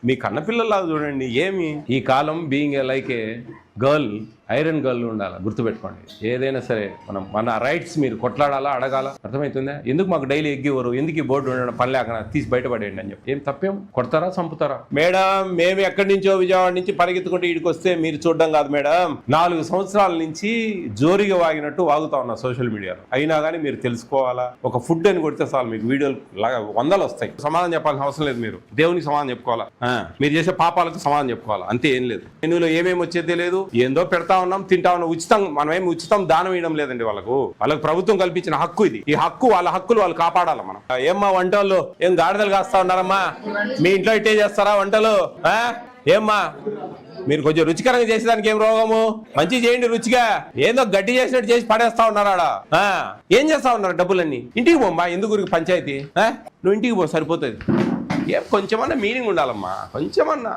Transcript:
మీ కన్నపిల్లలాగా చూడండి. ఏమి ఈ కాలం being like a girl, iron girl ఉండాలి, గుర్తుపెట్టుకోండి. ఏదైనా సరే మన రైట్స్ మీరు కొట్లాడాలా, అడగాల. అర్థమవుతుందా? ఎందుకు మాకు డైలీ ఎగ్గివ్వరు, ఎందుకు ఈ బోర్డు ఉండడం, పని లేకుండా తీసి బయటపడేయండి అని చెప్పి. ఏం తప్పేం? కొడతారా, చంపుతారా? మేడం మేము ఎక్కడి నుంచో విజయవాడ నుంచి పరిగెత్తుకుంటే ఇక్కడికి వస్తే మీరు చూడడం కాదు మేడం. 4 సంవత్సరాల నుంచి జోరిగా వాగినట్టు వాగుతా ఉన్నా సోషల్ మీడియాలో. అయినా కానీ మీరు తెలుసుకోవాలా. ఒక ఫుడ్ అని కొడితే చాలు మీకు వీడియోలు లాగా 100 వస్తాయి. సమాధానం చెప్పాల్సిన అవసరం లేదు. మీరు దేవునికి సమాధానం చెప్పుకోవాలా, మీరు చేసే పాపాలకు సమాధానం చెప్పుకోవాలా, అంతే. ఏం లేదు. మెనూలో ఏమేమి వచ్చేదే లేదు. ఏందో పెడతా ఉన్నాం, తింటా ఉన్నాం. ఉచితం మనమేమి ఉచితం దానం వేయడం లేదండి. వాళ్ళకు ప్రభుత్వం కల్పించిన హక్కు ఇది. ఈ హక్కు, వాళ్ళ హక్కులు వాళ్ళు కాపాడాలి మనం. ఏమ్మా వంటల్లో ఏం గాడిదలు కాస్తా ఉన్నారమ్మా? మీ ఇంట్లో ఇట్టే చేస్తారా వంటలు? ఏమ్మా మీరు కొంచెం రుచికరంగా చేసేదానికి ఏం రోగము? మంచి చేయండి రుచిగా. ఏదో గడ్డి చేసినట్టు చేసి పడేస్తా ఉన్నారా? ఏం చేస్తా ఉన్నారు డబ్బులన్నీ? ఇంటికి పోమ్మా, ఎందుకు పంచాయతీ? నువ్వు ఇంటికి పో, సరిపోతుంది. ఏం కొంచెమన్నా మీనింగ్ ఉండాలమ్మా, కొంచెమన్నా.